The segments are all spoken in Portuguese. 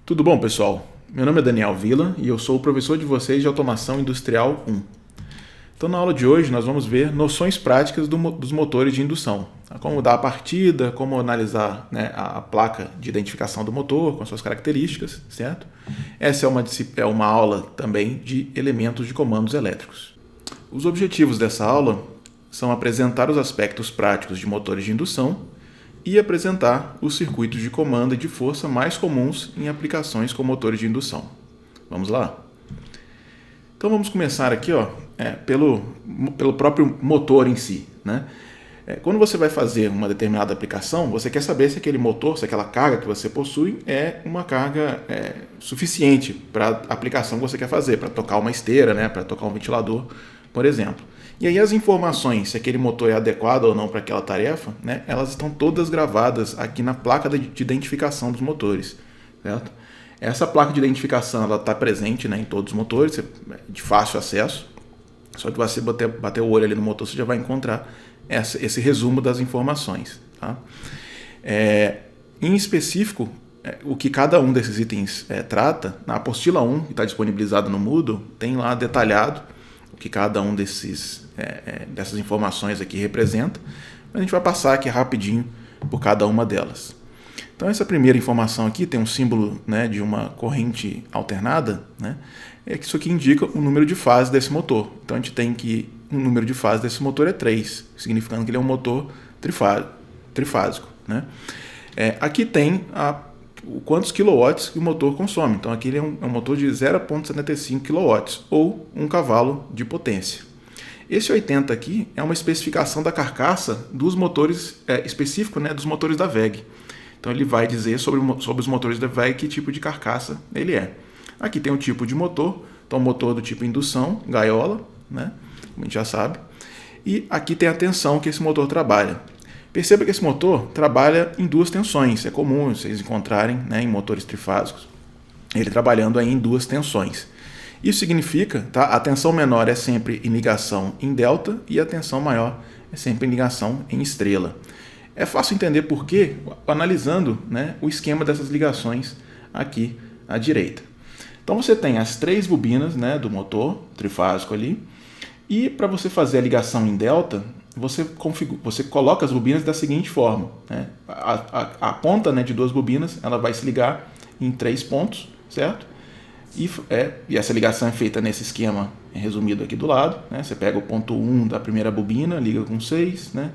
Tudo bom, pessoal? Meu nome é Daniel Villa e eu sou o professor de vocês de Automação Industrial 1. Então, na aula de hoje, nós vamos ver noções práticas dos motores de indução. Como dar a partida, como analisar, né, a placa de identificação do motor com as suas características, certo? Essa é uma aula também de elementos de comandos elétricos. Os objetivos dessa aula são apresentar os aspectos práticos de motores de indução e apresentar os circuitos de comando e de força mais comuns em aplicações com motores de indução. Vamos lá? Então vamos começar aqui pelo próprio motor em si, né? Quando você vai fazer uma determinada aplicação, você quer saber se aquele motor, se aquela carga que você possui é uma carga suficiente para a aplicação que você quer fazer, para tocar uma esteira, né, para tocar um ventilador, por exemplo. E aí as informações, se aquele motor é adequado ou não para aquela tarefa, né, elas estão todas gravadas aqui na placa de identificação dos motores, certo? Essa placa de identificação está presente, né, em todos os motores, de fácil acesso. Só que você bater o olho ali no motor, você já vai encontrar esse resumo das informações. Tá? Em específico, o que cada um desses itens trata, na apostila 1, que está disponibilizada no Moodle, tem lá detalhado o que cada um dessas informações aqui representa. Mas a gente vai passar aqui rapidinho por cada uma delas. Então essa primeira informação aqui tem um símbolo, né, de uma corrente alternada, né? Isso aqui indica o número de fases desse motor. Então a gente tem que o número de fases desse motor é 3, significando que ele é um motor trifásico, né? Aqui tem quantos quilowatts que o motor consome. Então aqui ele é um motor de 0,75 kW ou 1 cavalo de potência. Esse 80 aqui é uma especificação da carcaça dos motores específico, né, dos motores da WEG. Então ele vai dizer sobre os motores da WEG que tipo de carcaça ele é. Aqui tem o tipo de motor, então motor do tipo indução, gaiola, né, como a gente já sabe. E aqui tem a tensão que esse motor trabalha. Perceba que esse motor trabalha em duas tensões, é comum vocês encontrarem, né, em motores trifásicos, ele trabalhando aí em duas tensões. Isso significa, tá, a tensão menor é sempre em ligação em delta e a tensão maior é sempre em ligação em estrela. É fácil entender por quê analisando, né, o esquema dessas ligações aqui à direita. Então você tem as 3 bobinas, né, do motor trifásico ali, e para você fazer a ligação em delta, você coloca as bobinas da seguinte forma, né? A ponta, né, de 2 bobinas ela vai se ligar em 3 pontos, certo? E essa ligação é feita nesse esquema resumido aqui do lado, né? Você pega o ponto 1 da primeira bobina, liga com 6, né?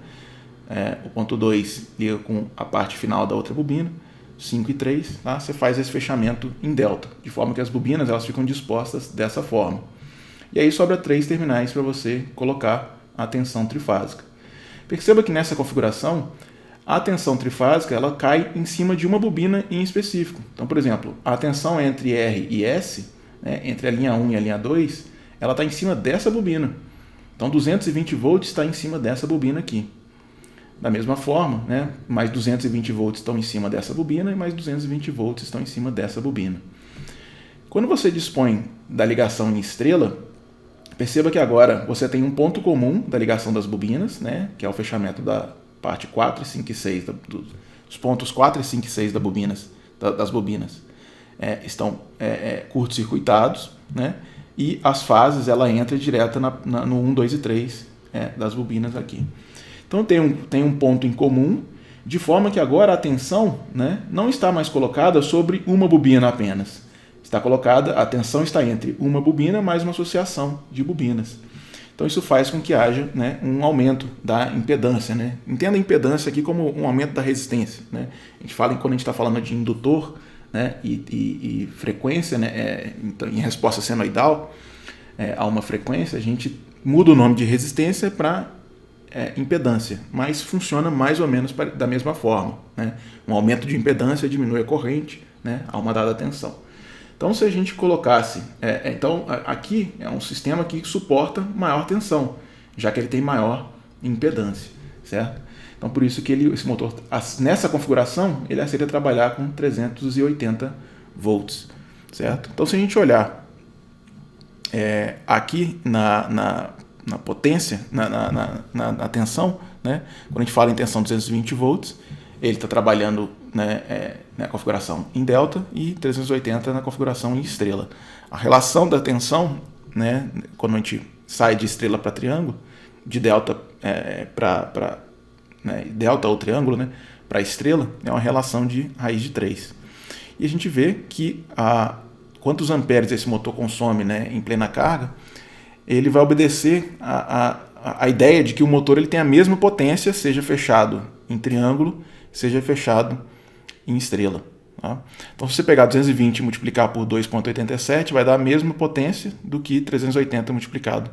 O ponto 2 liga com a parte final da outra bobina, 5 e 3, tá? Você faz esse fechamento em delta, de forma que as bobinas elas ficam dispostas dessa forma. E aí sobra 3 terminais para você colocar a tensão trifásica. Perceba que nessa configuração, a tensão trifásica ela cai em cima de uma bobina em específico. Então, por exemplo, a tensão entre R e S, né, entre a linha 1 e a linha 2, ela está em cima dessa bobina. Então, 220 volts está em cima dessa bobina aqui. Da mesma forma, né, mais 220 volts estão em cima dessa bobina e mais 220 volts estão em cima dessa bobina. Quando você dispõe da ligação em estrela, perceba que agora você tem um ponto comum da ligação das bobinas, né, que é o fechamento da parte 4, 5 e 6, dos pontos 4 e 5 e 6 das bobinas estão curto-circuitados, né, e as fases ela entra direto no 1, 2 e 3 das bobinas aqui. Então tem um ponto em comum, de forma que agora a tensão, né, não está mais colocada sobre uma bobina apenas. A tensão está entre uma bobina mais uma associação de bobinas. Então isso faz com que haja, né, um aumento da impedância, né? Entenda a impedância aqui como um aumento da resistência, né? Quando a gente está falando de indutor, né, e frequência, né, então, em resposta senoidal a uma frequência, a gente muda o nome de resistência para impedância, mas funciona mais ou menos da mesma forma, né? Um aumento de impedância diminui a corrente, né, a uma dada tensão. Então, se a gente colocasse... então, aqui é um sistema que suporta maior tensão, já que ele tem maior impedância, certo? Então, por isso que esse motor, nessa configuração, ele aceita trabalhar com 380 volts, certo? Então, se a gente olhar aqui na potência, na tensão, né? Quando a gente fala em tensão 220 volts, ele está trabalhando né, na configuração em delta e 380 na configuração em estrela. A relação da tensão, né, quando a gente sai de estrela para triângulo, de delta né, delta ou triângulo, né, para estrela, é uma relação de raiz de 3. E a gente vê que quantos amperes esse motor consome, né, em plena carga, ele vai obedecer a ideia de que o motor ele tem a mesma potência, seja fechado em triângulo, seja fechado em estrela. Tá? Então, se você pegar 220 e multiplicar por 2,87, vai dar a mesma potência do que 380 multiplicado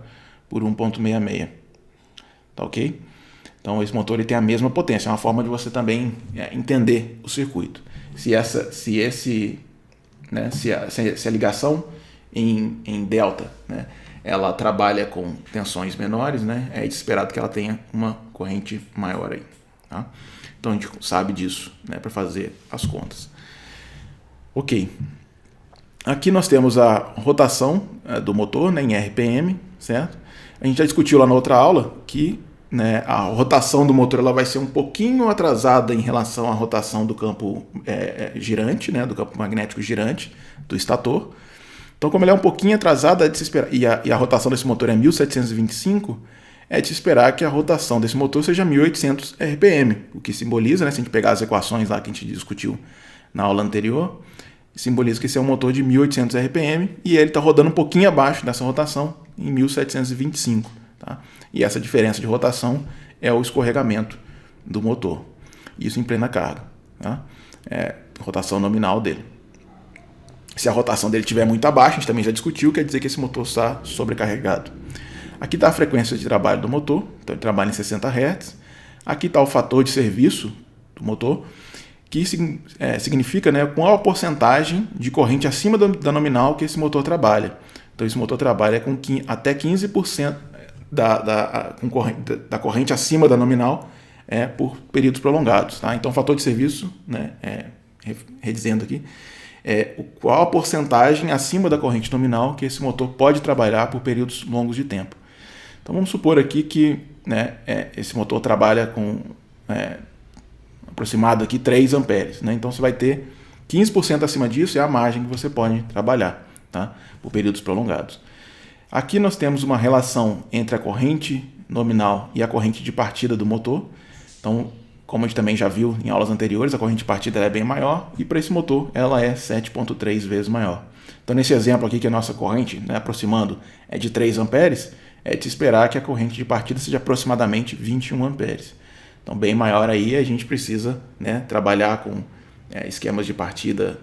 por 1,66. Tá ok? Então, esse motor ele tem a mesma potência. É uma forma de você também entender o circuito. Se a ligação em delta, né, ela trabalha com tensões menores, né, é esperado que ela tenha uma corrente maior aí. Tá? Então, a gente sabe disso, né, para fazer as contas. Ok. Aqui nós temos a rotação do motor, né, em RPM, certo? A gente já discutiu lá na outra aula que, né, a rotação do motor ela vai ser um pouquinho atrasada em relação à rotação do campo girante, né, do campo magnético girante do estator. Então, como ele é um pouquinho atrasada, é de se esperar, e a rotação desse motor é 1725, é de se esperar que a rotação desse motor seja 1800 RPM, o que simboliza, né, se a gente pegar as equações lá que a gente discutiu na aula anterior, simboliza que esse é um motor de 1800 RPM e ele está rodando um pouquinho abaixo dessa rotação em 1725. Tá? E essa diferença de rotação é o escorregamento do motor. Isso em plena carga. Tá? É a rotação nominal dele. Se a rotação dele estiver muito abaixo, a gente também já discutiu, quer dizer que esse motor está sobrecarregado. Aqui está a frequência de trabalho do motor, então ele trabalha em 60 Hz. Aqui está o fator de serviço do motor, que significa, né, qual a porcentagem de corrente acima da nominal que esse motor trabalha. Então, esse motor trabalha com até 15% da corrente acima da nominal por períodos prolongados. Tá? Então, o fator de serviço, né, redizendo aqui, qual a porcentagem acima da corrente nominal que esse motor pode trabalhar por períodos longos de tempo. Então, vamos supor aqui que, né, esse motor trabalha com aproximado aqui 3 amperes. Né? Então, você vai ter 15% acima disso, é a margem que você pode trabalhar, tá? Por períodos prolongados. Aqui nós temos uma relação entre a corrente nominal e a corrente de partida do motor. Então, como a gente também já viu em aulas anteriores, a corrente de partida é bem maior e para esse motor ela é 7,3 vezes maior. Então, nesse exemplo aqui que a nossa corrente, né, aproximando, é de 3 amperes, é de se esperar que a corrente de partida seja aproximadamente 21 amperes. Então, bem maior aí, a gente precisa, né, trabalhar com esquemas de partida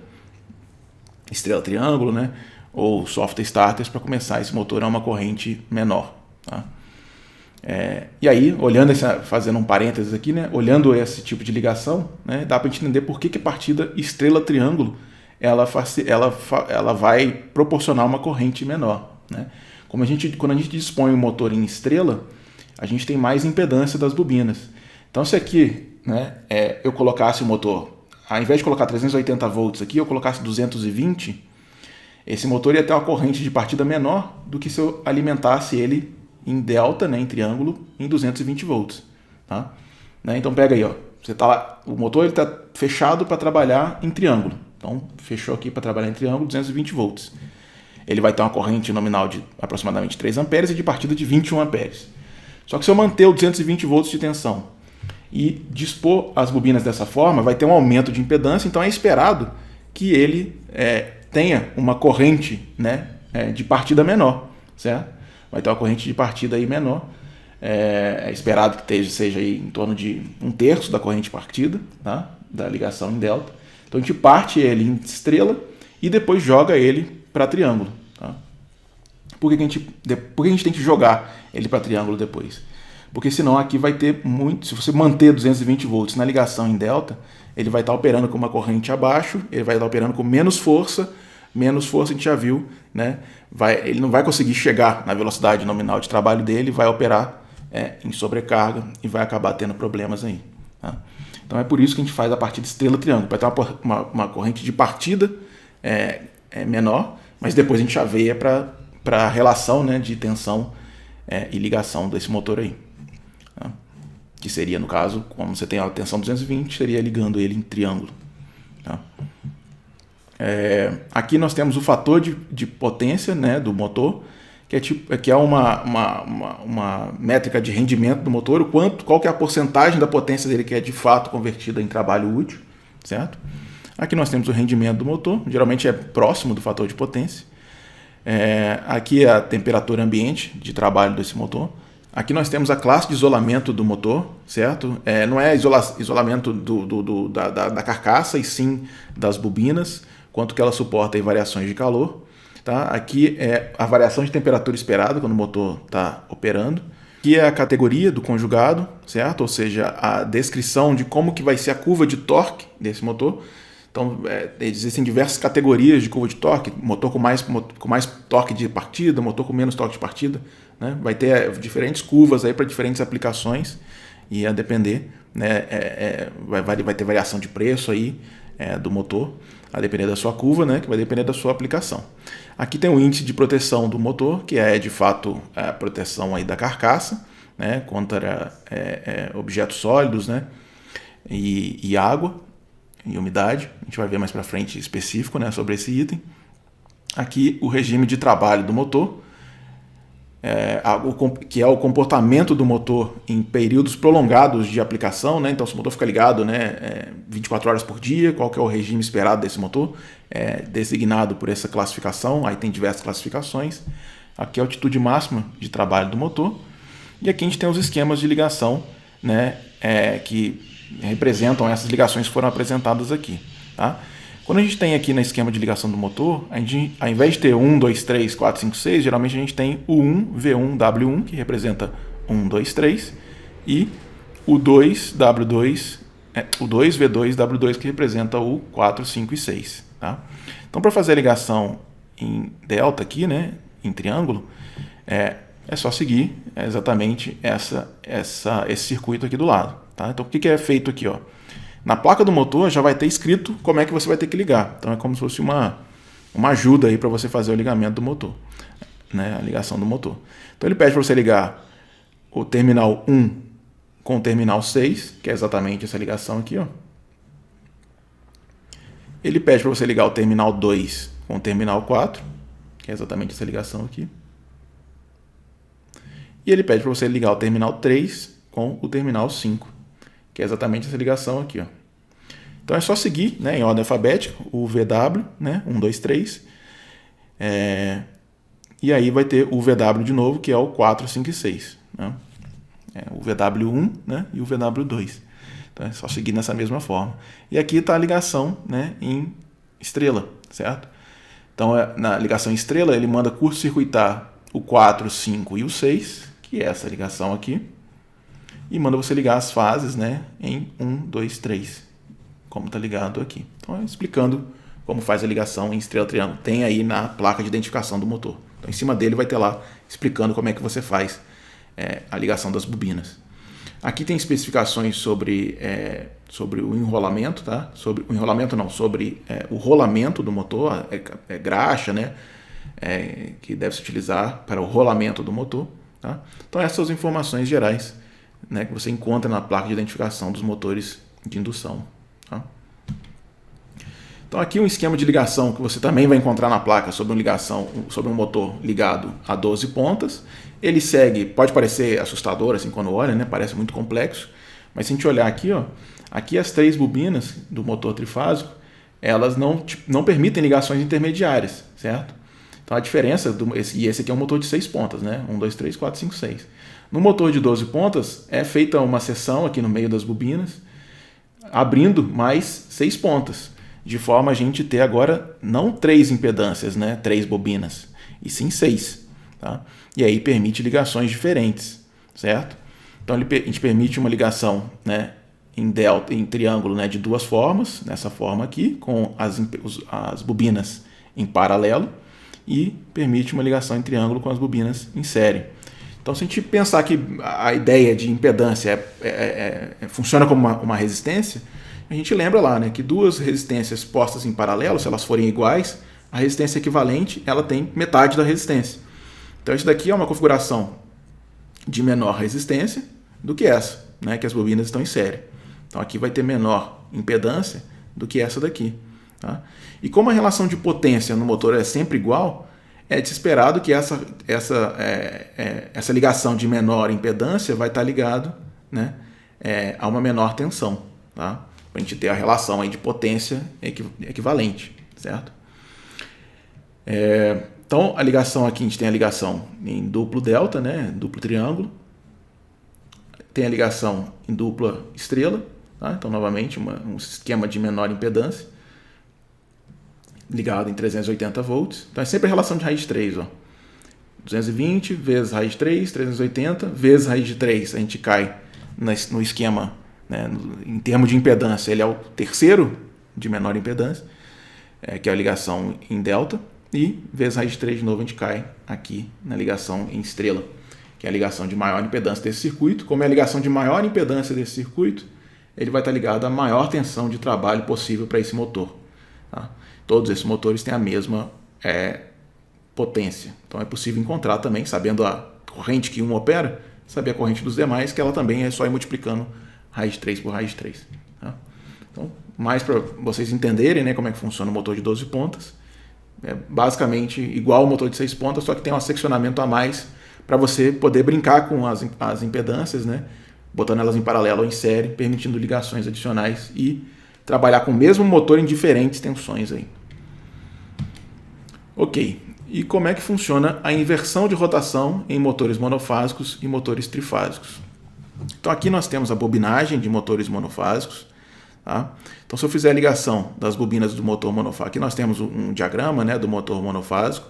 estrela-triângulo, né, ou soft starters para começar esse motor a uma corrente menor. Tá? E aí, fazendo um parênteses aqui, né, olhando esse tipo de ligação, né, dá para a gente entender por que a partida estrela-triângulo ela vai proporcionar uma corrente menor. Né? Quando a gente dispõe o motor em estrela, a gente tem mais impedância das bobinas. Então, se aqui, né, eu colocasse o motor, ao invés de colocar 380 volts aqui, eu colocasse 220, esse motor ia ter uma corrente de partida menor do que se eu alimentasse ele em delta, né, em triângulo, em 220 volts. Tá? Né? Então, pega aí, ó, o motor está fechado para trabalhar em triângulo. Então, fechou aqui para trabalhar em triângulo, 220 volts. Ele vai ter uma corrente nominal de aproximadamente 3 amperes e de partida de 21 amperes. Só que se eu manter o 220 volts de tensão e dispor as bobinas dessa forma, vai ter um aumento de impedância, então é esperado que ele tenha uma corrente, né, de partida menor, certo? Vai ter uma corrente de partida aí menor, é esperado que seja aí em torno de 1/3 da corrente de partida, tá? Da ligação em delta. Então a gente parte ele em estrela e depois joga ele para triângulo. Tá? Por que a gente tem que jogar ele para triângulo depois? Porque senão aqui vai ter muito... Se você manter 220 volts na ligação em delta, ele vai estar operando com uma corrente abaixo, ele vai estar operando com menos força a gente já viu, né? Ele não vai conseguir chegar na velocidade nominal de trabalho dele, vai operar em sobrecarga e vai acabar tendo problemas aí. Tá? Então é por isso que a gente faz a partida estrela-triângulo, para ter uma corrente de partida menor, mas depois a gente chaveia para a relação, né, de tensão e ligação desse motor aí. Tá? Que seria, no caso, como você tem a tensão 220, seria ligando ele em triângulo. Tá? Aqui nós temos o fator de potência, né, do motor, que é uma métrica de rendimento do motor, qual que é a porcentagem da potência dele que é de fato convertida em trabalho útil, certo? Aqui nós temos o rendimento do motor, geralmente é próximo do fator de potência. Aqui é a temperatura ambiente de trabalho desse motor. Aqui nós temos a classe de isolamento do motor, certo? Não é isolamento da carcaça, e sim das bobinas, quanto que ela suporta aí variações de calor. Tá? Aqui é a variação de temperatura esperada quando o motor está operando. Aqui é a categoria do conjugado, certo? Ou seja, a descrição de como que vai ser a curva de torque desse motor. Então, existem diversas categorias de curva de torque, motor com mais torque de partida, motor com menos torque de partida, né? Vai ter diferentes curvas aí para diferentes aplicações, e a depender, né, vai ter variação de preço aí do motor, a depender da sua curva, né, que vai depender da sua aplicação. Aqui tem o índice de proteção do motor, que é de fato a proteção aí da carcaça, né, contra objetos sólidos, né, e água e umidade. A gente vai ver mais para frente específico, né, sobre esse item. Aqui o regime de trabalho do motor, que é o comportamento do motor em períodos prolongados de aplicação, né? Então, se o motor fica ligado, né, 24 horas por dia, qual que é o regime esperado desse motor, designado por essa classificação. Aí tem diversas classificações. Aqui é a altitude máxima de trabalho do motor. E aqui a gente tem os esquemas de ligação, né, que representam essas ligações que foram apresentadas aqui. Tá? Quando a gente tem aqui no esquema de ligação do motor, a gente, ao invés de ter 1, 2, 3, 4, 5, 6, geralmente a gente tem o 1, V1, W1, que representa 1, 2, 3, e o 2, W2, o 2, V2, W2, que representa o 4, 5 e 6. Tá? Então, para fazer a ligação em delta aqui, né, em triângulo, é só seguir exatamente esse circuito aqui do lado. Tá? Então, o que é feito aqui? Ó? Na placa do motor já vai ter escrito como é que você vai ter que ligar. Então é como se fosse uma ajuda aí para você fazer o ligamento do motor, né? A ligação do motor. Então ele pede para você ligar o terminal 1 com o terminal 6, que é exatamente essa ligação aqui. Ó. Ele pede para você ligar o terminal 2 com o terminal 4, que é exatamente essa ligação aqui. E ele pede para você ligar o terminal 3 com o terminal 5. Que é exatamente essa ligação aqui. Ó. Então é só seguir, né, em ordem alfabética, o VW, né, 1, 2, 3. E aí vai ter o VW de novo, que é o 4, 5 e 6. Né? O VW1, né, e o VW2. Então é só seguir nessa mesma forma. E aqui está a ligação, né, em estrela, certo? Então na ligação em estrela ele manda curto-circuitar o 4, 5 e o 6, que é essa ligação aqui. E manda você ligar as fases, né, em 1, 2, 3, como está ligado aqui. Então, explicando como faz a ligação em estrela-triângulo. Tem aí na placa de identificação do motor. Então, em cima dele vai ter lá explicando como é que você faz a ligação das bobinas. Aqui tem especificações sobre o enrolamento, tá? Sobre o enrolamento não, sobre o rolamento do motor, graxa, né, que deve se utilizar para o rolamento do motor. Tá? Então, essas são as informações gerais, né, que você encontra na placa de identificação dos motores de indução. Tá? Então aqui um esquema de ligação que você também vai encontrar na placa sobre um motor ligado a 12 pontas. Ele segue, pode parecer assustador assim quando olha, né, parece muito complexo, mas se a gente olhar aqui, ó, aqui as 3 bobinas do motor trifásico, elas não permitem ligações intermediárias, certo? Então a diferença, esse aqui é um motor de 6 pontas, né? 1, 2, 3, 4, 5, 6. No motor de 12 pontas, é feita uma seção aqui no meio das bobinas, abrindo mais 6 pontas, de forma a gente ter agora não 3 impedâncias, né, 3 bobinas, e sim 6. Tá? E aí permite ligações diferentes, certo? Então a gente permite uma ligação, né, em triângulo, né, de 2 formas, nessa forma aqui, com as bobinas em paralelo, e permite uma ligação em triângulo com as bobinas em série. Então, se a gente pensar que a ideia de impedância funciona como uma resistência, a gente lembra lá, né, que 2 resistências postas em paralelo, se elas forem iguais, a resistência equivalente ela tem metade da resistência. Então, isso daqui é uma configuração de menor resistência do que essa, né, que as bobinas estão em série. Então, aqui vai ter menor impedância, do que essa daqui. Tá? E como a relação de potência no motor é sempre igual, é de esperado que essa ligação de menor impedância vai estar ligado, né, a uma menor tensão, tá? Para a gente ter a relação aí de potência equivalente, certo? Então a ligação aqui, a gente tem a ligação em duplo delta, né, duplo triângulo, tem a ligação em dupla estrela, tá? Então novamente um esquema de menor impedância, ligado em 380 volts. Então é sempre a relação de raiz de 3. Ó. 220 vezes raiz de 3, 380 vezes raiz de 3. A gente cai no esquema, né, em termos de impedância, ele é o terceiro de menor impedância, que é a ligação em delta. E vezes raiz de 3 de novo, a gente cai aqui na ligação em estrela, que é a ligação de maior impedância desse circuito. Como é a ligação de maior impedância desse circuito, ele vai estar ligado à maior tensão de trabalho possível para esse motor. Tá? Todos esses motores têm a mesma potência. Então é possível encontrar também, sabendo a corrente que um opera, saber a corrente dos demais, que ela também é só ir multiplicando raiz de 3 por raiz de 3. Tá? Então, mais para vocês entenderem, né, como é que funciona o motor de 12 pontas, é basicamente igual ao motor de 6 pontas, só que tem um seccionamento a mais para você poder brincar com as impedâncias, né, botando elas em paralelo ou em série, permitindo ligações adicionais e trabalhar com o mesmo motor em diferentes tensões aí. Ok, e como é que funciona a inversão de rotação em motores monofásicos e motores trifásicos? Então aqui nós temos a bobinagem de motores monofásicos. Tá? Então se eu fizer a ligação das bobinas do motor monofásico, aqui nós temos um diagrama, né, do motor monofásico.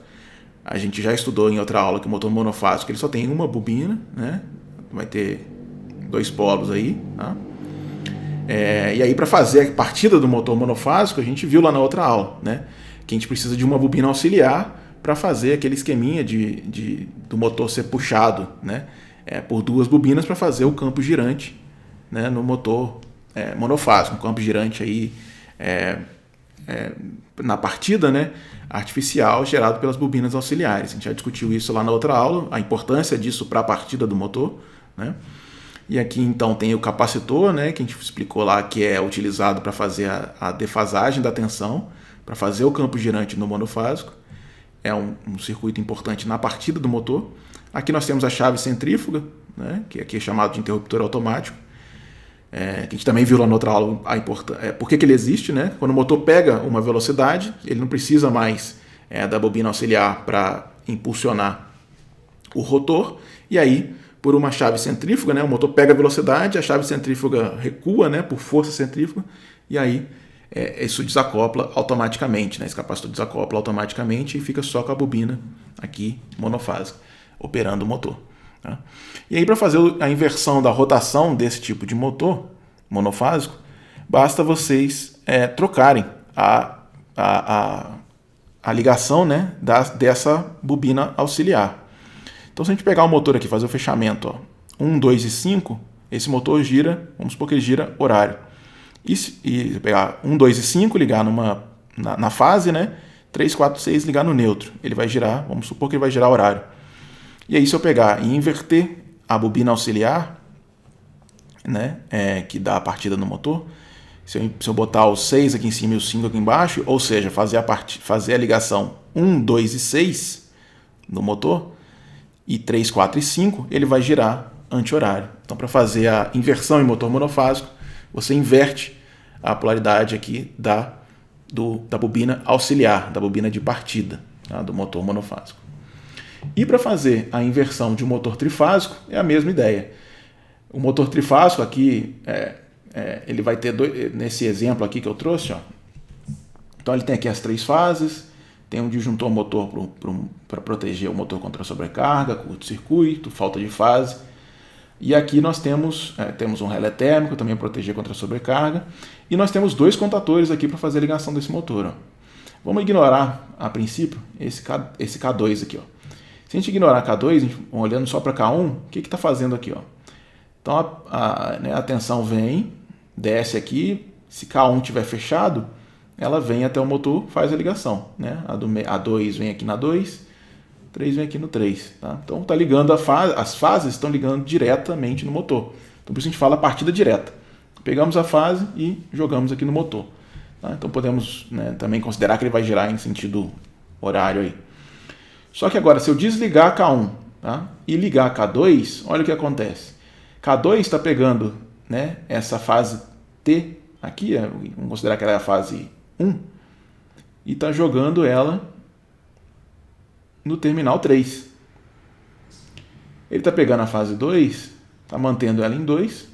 A gente já estudou em outra aula que o motor monofásico ele só tem uma bobina, né? Vai ter 2 polos aí, tá? E aí, para fazer a partida do motor monofásico, a gente viu lá na outra aula, né, que a gente precisa de uma bobina auxiliar para fazer aquele esqueminha do motor ser puxado, né, por 2 bobinas para fazer o campo girante, né, no motor monofásico, um campo girante aí, na partida, né, artificial gerado pelas bobinas auxiliares. A gente já discutiu isso lá na outra aula, a importância disso para a partida do motor, né? E aqui então tem o capacitor, né, que a gente explicou lá, que é utilizado para fazer a defasagem da tensão, para fazer o campo girante no monofásico. É um circuito importante na partida do motor. Aqui nós temos a chave centrífuga, né, que aqui é chamado de interruptor automático, que a gente também viu lá na outra aula por que ele existe. Né? Quando o motor pega uma velocidade, ele não precisa mais da bobina auxiliar para impulsionar o rotor, e aí por uma chave centrífuga, né, o motor pega a velocidade, a chave centrífuga recua, né, por força centrífuga, e aí isso desacopla automaticamente, né, esse capacitor desacopla automaticamente e fica só com a bobina aqui monofásica, operando o motor. Tá? E aí para fazer a inversão da rotação desse tipo de motor monofásico, basta vocês trocarem a ligação, né, dessa bobina auxiliar. Então, se a gente pegar o motor aqui, fazer o fechamento, ó, 1, 2 e 5, esse motor gira, vamos supor que ele gira horário. E pegar 1, 2 e 5, ligar na fase, né? 3, 4, 6, ligar no neutro. Ele vai girar, vamos supor que ele vai girar horário. E aí, se eu pegar e inverter a bobina auxiliar, né, que dá a partida no motor, se eu botar o 6 aqui em cima e o 5 aqui embaixo, ou seja, fazer a ligação 1, 2 e 6 no motor, e 3, 4 e 5, ele vai girar anti-horário. Então, para fazer a inversão em motor monofásico, você inverte a polaridade aqui da bobina auxiliar, da bobina de partida, tá, do motor monofásico. E para fazer a inversão de um motor trifásico, é a mesma ideia. O motor trifásico aqui, ele vai ter nesse exemplo aqui que eu trouxe, ó, então ele tem aqui as 3 fases, tem um disjuntor motor para proteger o motor contra a sobrecarga, curto-circuito, falta de fase. E aqui nós temos um relé térmico também para proteger contra a sobrecarga. E nós temos 2 contatores aqui para fazer a ligação desse motor. Ó. Vamos ignorar, a princípio, esse K2 aqui. Ó. Se a gente ignorar K2, a gente, olhando só para K1, o que está fazendo aqui? Ó? Então a tensão vem, desce aqui, se K1 estiver fechado, ela vem até o motor, faz a ligação. Né? A 2 vem aqui na 2, 3 vem aqui no 3. Tá? Então tá ligando as fases estão ligando diretamente no motor. Então por isso a gente fala partida direta. Pegamos a fase e jogamos aqui no motor. Tá? Então podemos, né, também considerar que ele vai girar em sentido horário aí. Só que agora, se eu desligar K1, tá, e ligar K2, olha o que acontece. K2 está pegando, né, essa fase T aqui, vamos considerar que ela é a fase 1, e está jogando ela no terminal 3. Ele está pegando a fase 2, está mantendo ela em 2,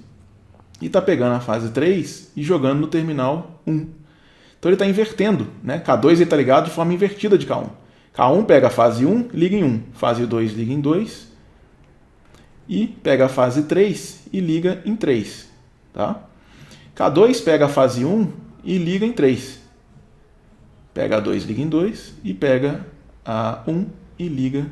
e está pegando a fase 3 e jogando no terminal 1. Então ele está invertendo, né? K2 está ligado de forma invertida de K1. K1 pega a fase 1, liga em 1. Fase 2 liga em 2. E pega a fase 3 e liga em 3. Tá? K2 pega a fase 1 e liga em 3. Pega a 2, liga em 2. E pega a 1 e liga...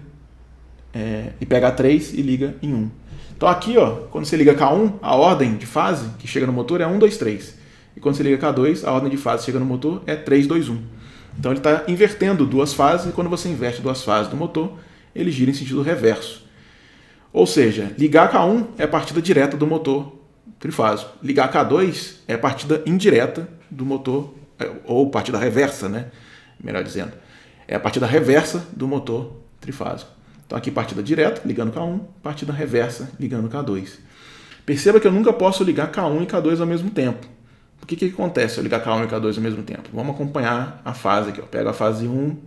e pega a 3 e liga em 1. Então aqui, ó, quando você liga K1, a ordem de fase que chega no motor é 1, 2, 3. E quando você liga K2, a ordem de fase que chega no motor é 3, 2, 1. Então ele está invertendo duas fases, e quando você inverte duas fases do motor, ele gira em sentido reverso. Ou seja, ligar K1 é a partida direta do motor trifásico. Ligar K2 é a partida indireta do motor, ou partida reversa, né? Melhor dizendo. É a partida reversa do motor trifásico. Então aqui partida direta, ligando K1, partida reversa, ligando K2. Perceba que eu nunca posso ligar K1 e K2 ao mesmo tempo. O que acontece se eu ligar K1 e K2 ao mesmo tempo? Vamos acompanhar a fase aqui. Eu pego a fase 1,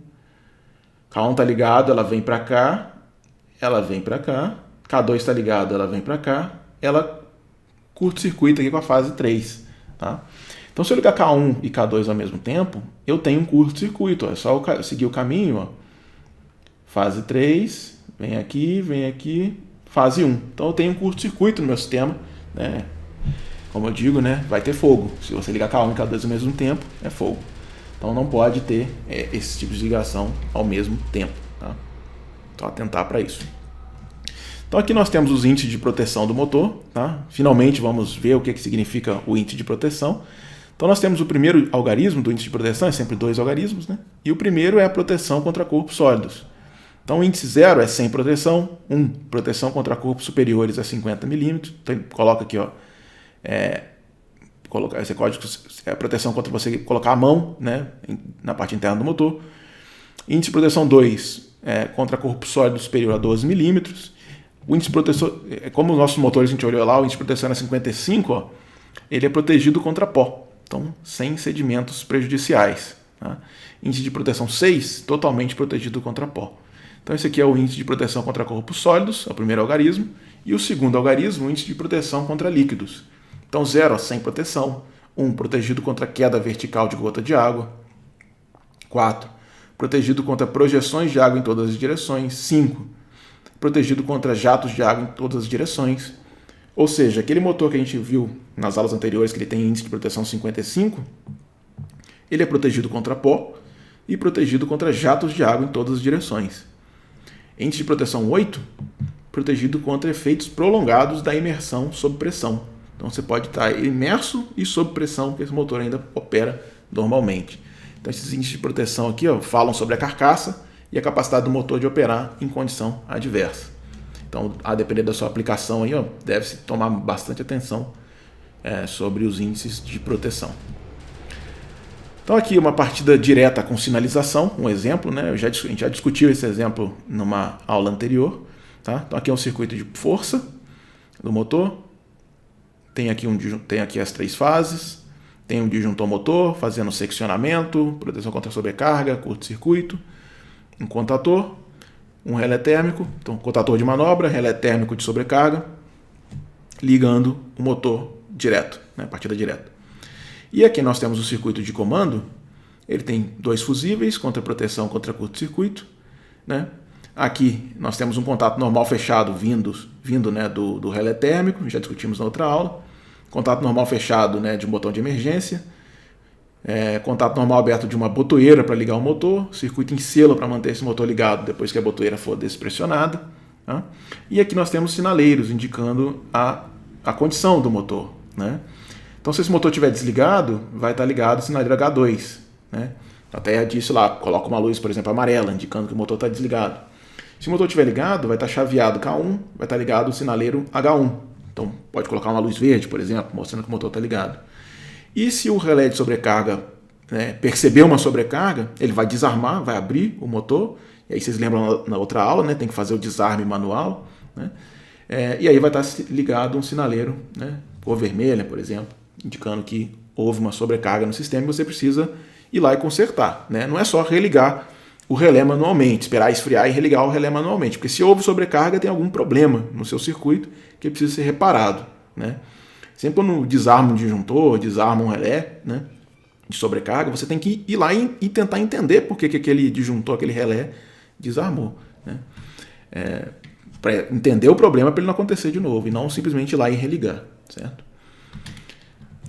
K1 está ligado, ela vem para cá, ela vem para cá, K2 está ligado, ela vem para cá, ela curto-circuita aqui com a fase 3. Tá? Então se eu ligar K1 e K2 ao mesmo tempo, eu tenho um curto-circuito. É só eu seguir o caminho, ó. Fase 3, vem aqui, fase 1. Então eu tenho um curto-circuito no meu sistema, né? Como eu digo, né? Vai ter fogo. Se você ligar K1 e K2 ao mesmo tempo, é fogo. Então não pode ter esse tipo de ligação ao mesmo tempo. Tá? Então atentar para isso. Então aqui nós temos os índices de proteção do motor. Tá? Finalmente vamos ver o que significa o índice de proteção. Então nós temos o primeiro algarismo do índice de proteção, é sempre 2 algarismos, né? E o primeiro é a proteção contra corpos sólidos. Então o índice 0 é sem proteção, 1, proteção contra corpos superiores a 50 milímetros. Então ele coloca aqui, ó, esse código é a proteção contra você colocar a mão, né, na parte interna do motor. Índice de proteção 2 é contra corpo sólido superior a 12 milímetros. O índice de proteção, como os nossos motores a gente olhou lá, o índice de proteção era 55, ó, ele é protegido contra pó, então sem sedimentos prejudiciais. Tá? Índice de proteção 6, totalmente protegido contra pó. Então esse aqui é o índice de proteção contra corpos sólidos, é o primeiro algarismo. E o segundo algarismo, o índice de proteção contra líquidos. Então 0, sem proteção. 1, protegido contra queda vertical de gota de água. 4, protegido contra projeções de água em todas as direções. 5, protegido contra jatos de água em todas as direções. Ou seja, aquele motor que a gente viu nas aulas anteriores, que ele tem índice de proteção 55, ele é protegido contra pó e protegido contra jatos de água em todas as direções. Índice de proteção 8, protegido contra efeitos prolongados da imersão sob pressão. Então você pode estar imerso e sob pressão, porque esse motor ainda opera normalmente. Então esses índices de proteção aqui, ó, falam sobre a carcaça e a capacidade do motor de operar em condição adversa. Então, a depender da sua aplicação, aí, ó, deve-se tomar bastante atenção sobre os índices de proteção. Então aqui uma partida direta com sinalização, um exemplo, né? A gente já discutiu esse exemplo numa aula anterior. Tá? Então aqui é um circuito de força do motor, tem aqui as 3 fases, tem um disjuntor motor fazendo seccionamento, proteção contra sobrecarga, curto-circuito, um contator, um relé térmico, então contator de manobra, relé térmico de sobrecarga, ligando o motor direto, né? Partida direta. E aqui nós temos o circuito de comando, ele tem 2 fusíveis contra proteção contra curto-circuito, né? Aqui nós temos um contato normal fechado vindo né, do relé térmico, já discutimos na outra aula. Contato normal fechado, né, de um botão de emergência. Contato normal aberto de uma botoeira para ligar o motor. Circuito em selo para manter esse motor ligado depois que a botoeira for despressionada. Tá? E aqui nós temos sinaleiros indicando a condição do motor. Né? Então se esse motor estiver desligado, vai estar ligado o sinaleiro H2. Né? Até disse lá, coloca uma luz, por exemplo, amarela, indicando que o motor está desligado. Se o motor estiver ligado, vai estar chaveado K1, vai estar ligado o sinaleiro H1. Então, pode colocar uma luz verde, por exemplo, mostrando que o motor está ligado. E se o relé de sobrecarga perceber uma sobrecarga, ele vai desarmar, vai abrir o motor, e aí vocês lembram na outra aula, né, tem que fazer o desarme manual, né, e aí vai estar ligado um sinaleiro, né, cor vermelha, por exemplo, indicando que houve uma sobrecarga no sistema e você precisa ir lá e consertar. Né? Não é só religar o relé manualmente, esperar esfriar e religar o relé manualmente, porque se houve sobrecarga tem algum problema no seu circuito que precisa ser reparado. Né? Sempre quando desarma um disjuntor, desarma um relé, né, de sobrecarga, você tem que ir lá e tentar entender por que aquele disjuntor, aquele relé desarmou. Né? Para entender o problema para ele não acontecer de novo, e não simplesmente ir lá e religar. Certo?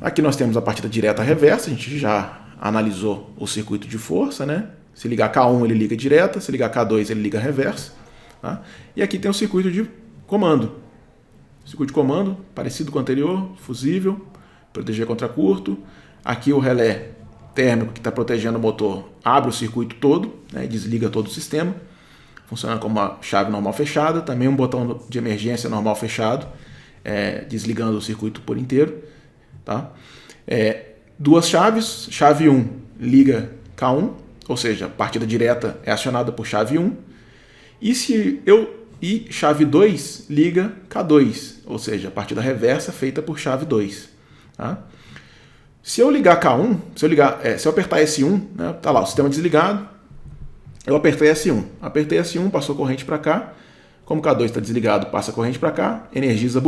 Aqui nós temos a partida direta reversa, a gente já analisou o circuito de força, né? Se ligar K1 ele liga direta, se ligar K2 ele liga reversa. Tá? E aqui tem o circuito de comando. Circuito de comando, parecido com o anterior, fusível, proteger contra curto. Aqui o relé térmico que está protegendo o motor abre o circuito todo, né? Desliga todo o sistema. Funciona como uma chave normal fechada, também um botão de emergência normal fechado, desligando o circuito por inteiro. Tá? Duas chaves, chave 1 liga K1, ou seja, a partida direta é acionada por chave 1, e chave 2 liga K2, ou seja, a partida reversa feita por chave 2. Tá? Se eu ligar K1, se eu apertar S1, né, tá lá o sistema desligado, eu apertei S1, passou corrente para cá, como K2 está desligado, passa corrente para cá, energiza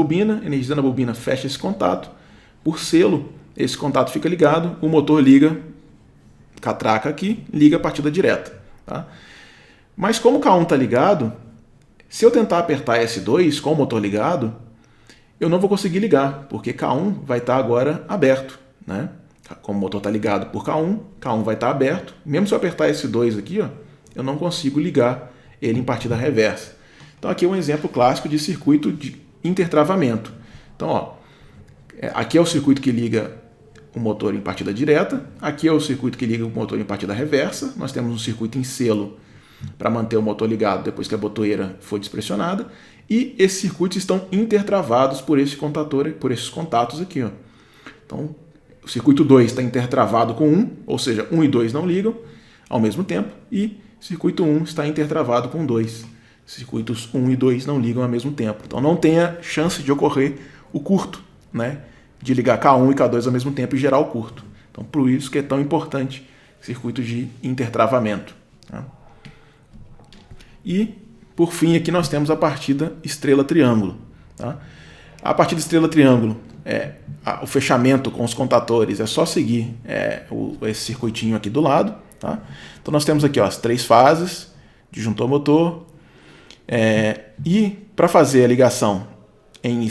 na bobina, fecha esse contato, por selo, esse contato fica ligado, o motor liga, catraca aqui, liga a partida direta. Tá? Mas como o K1 está ligado, se eu tentar apertar S2 com o motor ligado, eu não vou conseguir ligar, porque K1 vai estar agora aberto. Né? Como o motor está ligado por K1 vai estar aberto. Mesmo se eu apertar S2 aqui, ó, eu não consigo ligar ele em partida reversa. Então aqui é um exemplo clássico de circuito de intertravamento. Então, ó, aqui é o circuito que liga o motor em partida direta, aqui é o circuito que liga o motor em partida reversa, nós temos um circuito em selo para manter o motor ligado depois que a botoeira for despressionada, e esses circuitos estão intertravados por esses contatos aqui. Ó. Então, o circuito 2 está intertravado com 1, ou seja, 1 e 2 não ligam ao mesmo tempo, e circuito 1 está intertravado com 2. Circuitos 1 e 2 não ligam ao mesmo tempo. Então não tem a chance de ocorrer o curto, né? De ligar K1 e K2 ao mesmo tempo e gerar o curto. Então, por isso que é tão importante circuito de intertravamento. Tá? E, por fim, aqui nós temos a partida estrela-triângulo. Tá? A partida estrela-triângulo, o fechamento com os contatores é só seguir esse circuitinho aqui do lado. Tá? Então, nós temos aqui, ó, as 3 fases, disjuntor motor, e para fazer a ligação em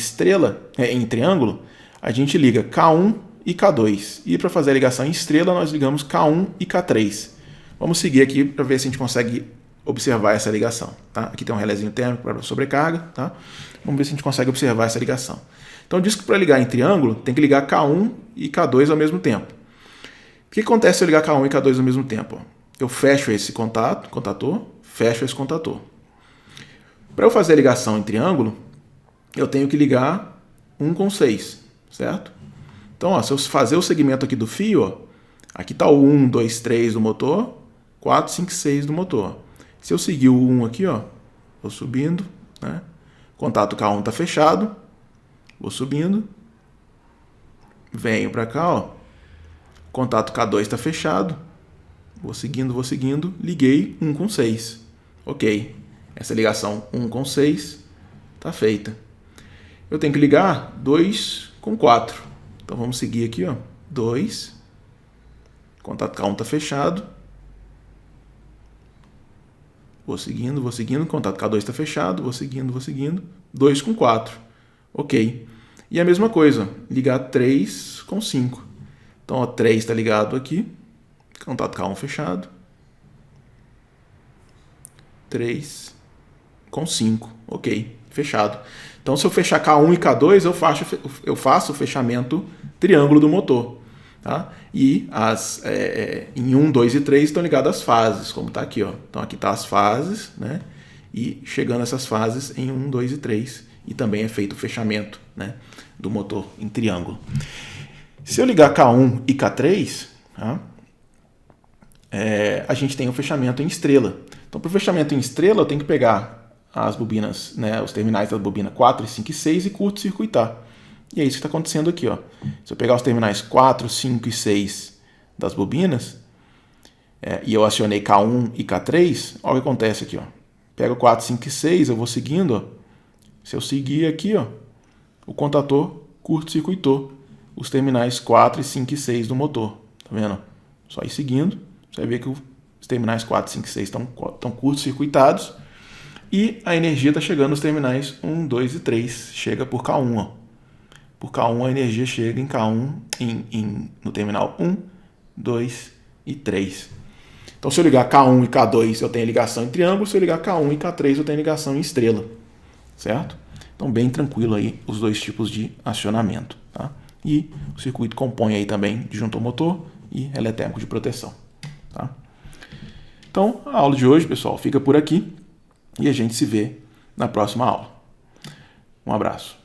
triângulo, a gente liga K1 e K2. E para fazer a ligação em estrela, nós ligamos K1 e K3. Vamos seguir aqui para ver se a gente consegue observar essa ligação. Tá? Aqui tem um relézinho térmico para sobrecarga. Tá? Vamos ver se a gente consegue observar essa ligação. Então, diz que para ligar em triângulo, tem que ligar K1 e K2 ao mesmo tempo. O que acontece se eu ligar K1 e K2 ao mesmo tempo? Eu fecho esse contator, fecho esse contator. Para eu fazer a ligação em triângulo, eu tenho que ligar 1 com 6. Certo? Então, ó, se eu fazer o segmento aqui do fio, ó, aqui está o 1, 2, 3 do motor, 4, 5, 6 do motor. Se eu seguir o 1 aqui, ó, vou subindo, né? Contato K1 está fechado, vou subindo, venho para cá, ó, contato K2 está fechado, vou seguindo, liguei 1 com 6. Ok, essa ligação 1 com 6 está feita. Eu tenho que ligar 2 com 4. Então vamos seguir aqui, ó. 2. Contato K1 está fechado. Vou seguindo. Contato K2 está fechado. Vou seguindo. 2 com 4. Ok. E a mesma coisa. Ligar 3 com 5. Então, ó, 3 está ligado aqui. Contato K1 fechado. 3 com 5. Ok. Fechado. Então, se eu fechar K1 e K2, eu faço o fechamento triângulo do motor. Tá? E em 1, 2 e 3 estão ligadas as fases, como está aqui. Ó. Então, aqui estão as fases, né? E chegando essas fases em 1, 2 e 3. E também é feito o fechamento, né, do motor em triângulo. Se eu ligar K1 e K3, tá? a gente tem o fechamento em estrela. Então, para o fechamento em estrela, eu tenho que pegar as bobinas, né, os terminais da bobina 4, 5 e 6 e curto-circuitar. E é isso que está acontecendo aqui. Ó. Se eu pegar os terminais 4, 5 e 6 das bobinas, e eu acionei K1 e K3, olha o que acontece aqui. Ó. Pego 4, 5 e 6, eu vou seguindo. Ó. Se eu seguir aqui, ó, o contator curto-circuitou os terminais 4, 5 e 6 do motor. Tá vendo? Só ir seguindo, você vai ver que os terminais 4, 5 e 6 estão curto-circuitados e a energia está chegando nos terminais 1, 2 e 3. Chega por K1. Ó. Por K1 a energia chega em K1 no terminal 1, 2 e 3. Então se eu ligar K1 e K2 eu tenho ligação em triângulo, se eu ligar K1 e K3 eu tenho ligação em estrela. Certo? Então bem tranquilo aí os dois tipos de acionamento. Tá? E o circuito compõe aí também disjuntor motor e relé térmico de proteção. Tá? Então a aula de hoje, pessoal, fica por aqui e a gente se vê na próxima aula. Um abraço.